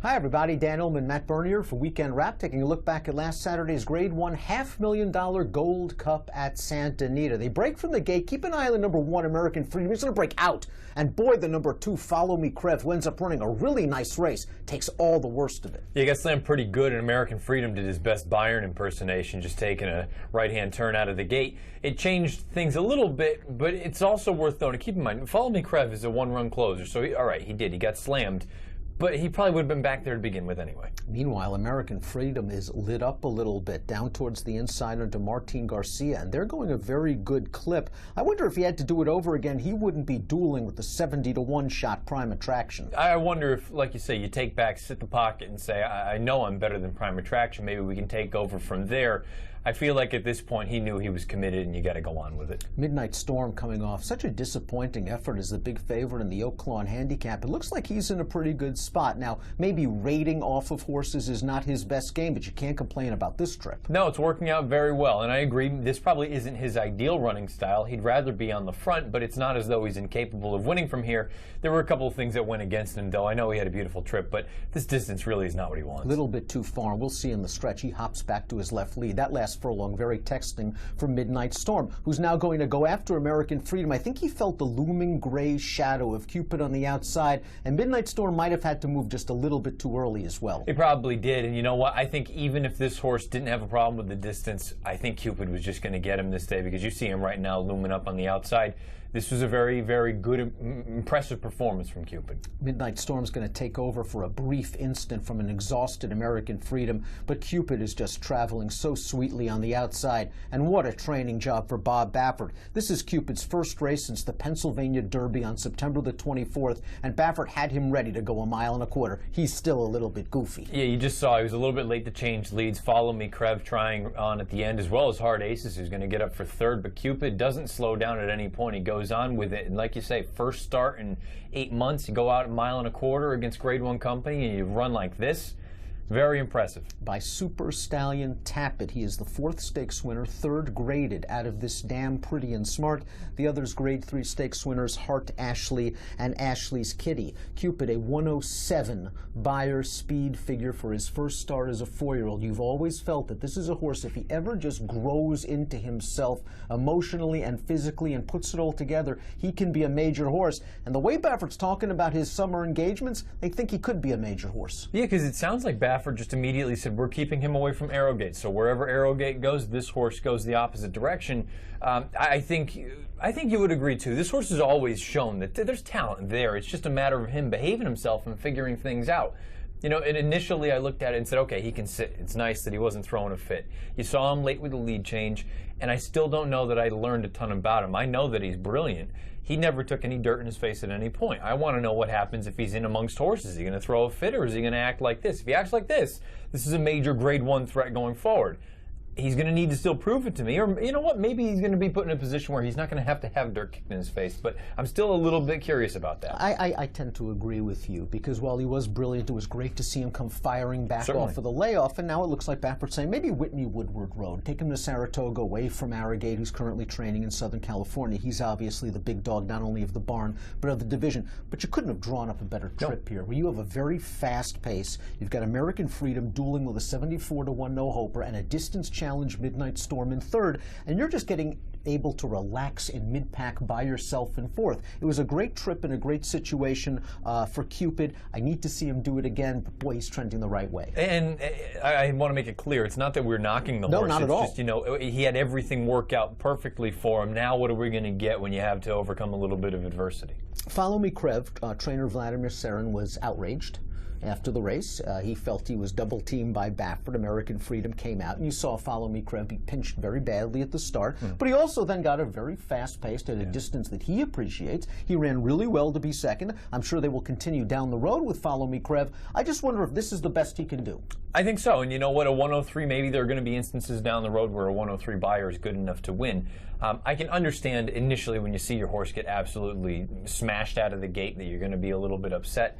Hi everybody, Dan Illman, Matt Bernier for Weekend Wrap, taking a look back at last Saturday's Grade 1 $500,000 Gold Cup at Santa Anita. They break from the gate. Keep an eye on the number 1 American Freedom. He's going to break out. And boy, the number 2 Follow Me Krev, who ends up running a really nice race, takes all the worst of it. Yeah, he got slammed pretty good, and American Freedom did his best Bayern impersonation, just taking a right-hand turn out of the gate. It changed things a little bit, but it's also worth noting. Keep in mind, Follow Me Krev is a one-run closer, so all right, he got slammed. But he probably would have been back there to begin with anyway. Meanwhile, American Freedom is lit up a little bit down towards the inside under Martin Garcia, and they're going a very good clip. I wonder if he had to do it over again, he wouldn't be dueling with the 70-to-1 shot Prime Attraction. I wonder if, like you say, you take back, sit the pocket, and say, I know I'm better than Prime Attraction. Maybe we can take over from there. I feel like at this point he knew he was committed, and you got to go on with it. Midnight Storm coming off such a disappointing effort as the big favorite in the Oaklawn Handicap. It looks like he's in a pretty good spot. Now, maybe rating off of horses is not his best game, but you can't complain about this trip. No, it's working out very well, and I agree, this probably isn't his ideal running style. He'd rather be on the front, but it's not as though he's incapable of winning from here. There were a couple of things that went against him, though. I know he had a beautiful trip, but this distance really is not what he wants. A little bit too far. We'll see in the stretch. He hops back to his left lead. That last furlong, very texting for Midnight Storm, who's now going to go after American Freedom. I think he felt the looming gray shadow of Cupid on the outside, and Midnight Storm might have had to move just a little bit too early as well. He probably did, and you know what? I think even if this horse didn't have a problem with the distance, I think Cupid was just going to get him this day, because you see him right now looming up on the outside. This was a very, very good, impressive performance from Cupid. Midnight Storm's going to take over for a brief instant from an exhausted American Freedom, but Cupid is just traveling so sweetly on the outside, and what a training job for Bob Baffert. This is Cupid's first race since the Pennsylvania Derby on September the 24th, and Baffert had him ready to go 1.25 miles. He's still a little bit goofy. Yeah, you just saw he was a little bit late to change leads. Follow Me Krev trying on at the end, as well as Hard Aces, who's going to get up for third, but Cupid doesn't slow down at any point. He goes on with it, and like you say, first start in 8 months, you go out 1.25 miles against Grade 1 company and you run like this. Very impressive. By Super Stallion Tappet. He is the 4th stakes winner, 3rd graded out of this Damn Pretty and Smart. The others Grade 3 stakes winners, Hart Ashley and Ashley's Kitty. Cupid, a 107 Beyer speed figure for his first start as a 4-year-old. You've always felt that this is a horse, if he ever just grows into himself emotionally and physically and puts it all together, he can be a major horse. And the way Baffert's talking about his summer engagements, they think he could be a major horse. Yeah, because it sounds like Baffert just immediately said, we're keeping him away from Arrowgate. So wherever Arrowgate goes, this horse goes the opposite direction. I think you would agree, too. This horse has always shown that there's talent there. It's just a matter of him behaving himself and figuring things out. You know, and initially I looked at it and said, okay, he can sit. It's nice that he wasn't throwing a fit. You saw him late with the lead change, and I still don't know that I learned a ton about him. I know that he's brilliant. He never took any dirt in his face at any point. I want to know what happens if he's in amongst horses. Is he going to throw a fit, or is he going to act like this? If he acts like this, this is a major Grade 1 threat going forward. He's going to need to still prove it to me, or you know what, maybe he's going to be put in a position where he's not going to have dirt kicked in his face, but I'm still a little bit curious about that. I tend to agree with you, because while he was brilliant, it was great to see him come firing back Certainly. off of the layoff, and now it looks like Baffert's saying maybe Whitney Woodward Road, take him to Saratoga, away from Arrowgate, who's currently training in Southern California. He's obviously the big dog, not only of the barn, but of the division. But you couldn't have drawn up a better trip here, where you have a very fast pace. You've got American Freedom dueling with a 74-to-1 no-hoper and a distance challenge Midnight Storm in 3rd, and you're just getting able to relax in mid-pack by yourself in 4th. It was a great trip and a great situation for Cupid. I need to see him do it again, but boy, he's trending the right way. And I want to make it clear, it's not that we're knocking the horse. No, not at all. It's just, you know, he had everything work out perfectly for him. Now what are we going to get when you have to overcome a little bit of adversity? Follow Me Krev, trainer Vladimir Serin, was outraged after the race. He felt he was double-teamed by Baffert. American Freedom came out, and you saw Follow Me Krev be pinched very badly at the start, but he also then got a very fast pace at a distance that he appreciates. He ran really well to be second. I'm sure they will continue down the road with Follow Me Krev. I just wonder if this is the best he can do. I think so, and you know what, a 103, maybe there are going to be instances down the road where a 103 Beyer is good enough to win. I can understand initially when you see your horse get absolutely smashed out of the gate that you're going to be a little bit upset.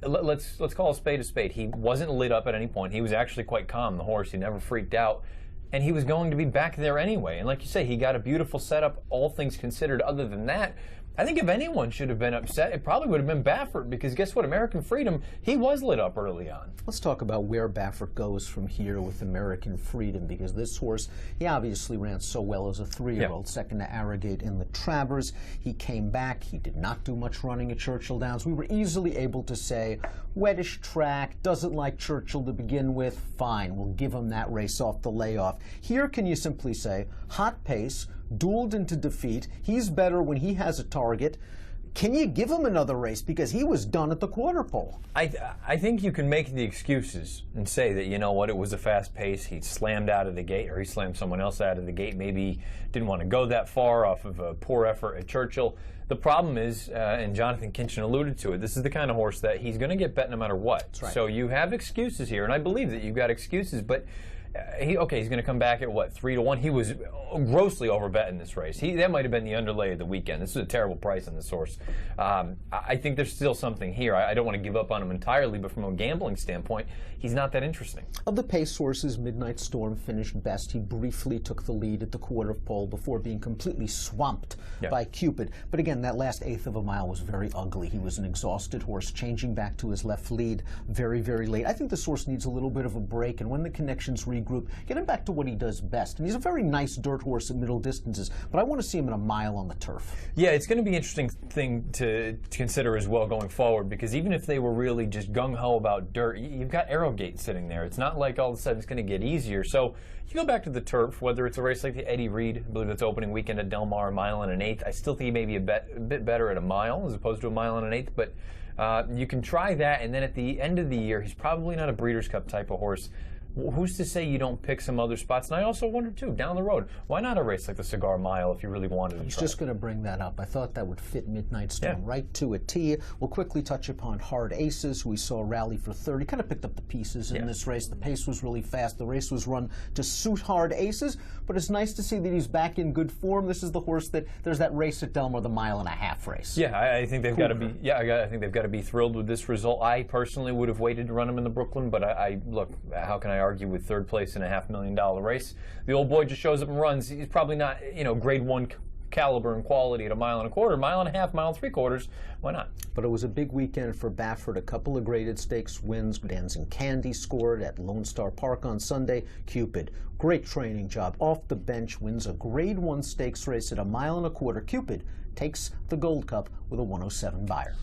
Let's call a spade. He wasn't lit up at any point. He was actually quite calm, the horse. He never freaked out. And he was going to be back there anyway. And like you say, he got a beautiful setup, all things considered. Other than that, I think if anyone should have been upset, it probably would have been Baffert, because guess what? American Freedom, he was lit up early on. Let's talk about where Baffert goes from here with American Freedom, because this horse, he obviously ran so well as a 3-year-old, second to Arrogate in the Travers. He came back. He did not do much running at Churchill Downs. We were easily able to say, wettish track, doesn't like Churchill to begin with, fine, we'll give him that race off the layoff. Here, can you simply say, hot pace, dueled into defeat, he's better when he has a target. Can you give him another race? Because he was done at the quarter pole. I think you can make the excuses and say that, you know what, it was a fast pace, he slammed out of the gate, or he slammed someone else out of the gate, maybe he didn't want to go that far off of a poor effort at Churchill. The problem is, and Jonathan Kinchin alluded to it, this is the kind of horse that he's going to get bet no matter what. That's right. So you have excuses here, and I believe that you've got excuses, but he's going to come back at what, 3-1? He was grossly overbet in this race. That might have been the underlay of the weekend. This is a terrible price on this horse. I think there's still something here. I don't want to give up on him entirely, but from a gambling standpoint, he's not that interesting. Of the pace horses, Midnight Storm finished best. He briefly took the lead at the quarter pole before being completely swamped by Cupid. But again, that last eighth of a mile was very ugly. He was an exhausted horse, changing back to his left lead very, very late. I think this horse needs a little bit of a break, and when the connections regroup, get him back to what he does best. And he's a very nice dirt horse at middle distances, but I want to see him in a mile on the turf. Yeah, it's going to be an interesting thing to consider as well going forward, because even if they were really just gung-ho about dirt, you've got Arrogate sitting there. It's not like all of a sudden it's going to get easier. So you go back to the turf, whether it's a race like the Eddie Reed, I believe it's opening weekend at Del Mar, a mile and an eighth. I still think he may be a bit better at a mile as opposed to a mile and an eighth, but you can try that, and then at the end of the year, he's probably not a Breeders' Cup type of horse. Who's to say you don't pick some other spots? And I also wonder, too, down the road, why not a race like the Cigar Mile if you really wanted to? I was just going to bring that up. I thought that would fit Midnight Storm right to a T. We'll quickly touch upon Hard Aces, who we saw rally for third. He kind of picked up the pieces in this race. The pace was really fast. The race was run to suit Hard Aces, but it's nice to see that he's back in good form. This is the horse that there's that race at Del Mar, the mile-and-a-half race. Yeah, I think they've got to be. Yeah, I think they've got to be thrilled with this result. I personally would have waited to run him in the Brooklyn, but I look. How can I argue with third place in a $500,000 race? The old boy just shows up and runs. He's probably not, grade 1 caliber and quality at a mile and a quarter, mile and a half, mile and 3/4. Why not? But it was a big weekend for Baffert. A couple of graded stakes wins. Dancing Candy scored at Lone Star Park on Sunday. Cupid, great training job. Off the bench, wins a grade 1 stakes race at a mile and a quarter. Cupid takes the Gold Cup with a 107 buyer.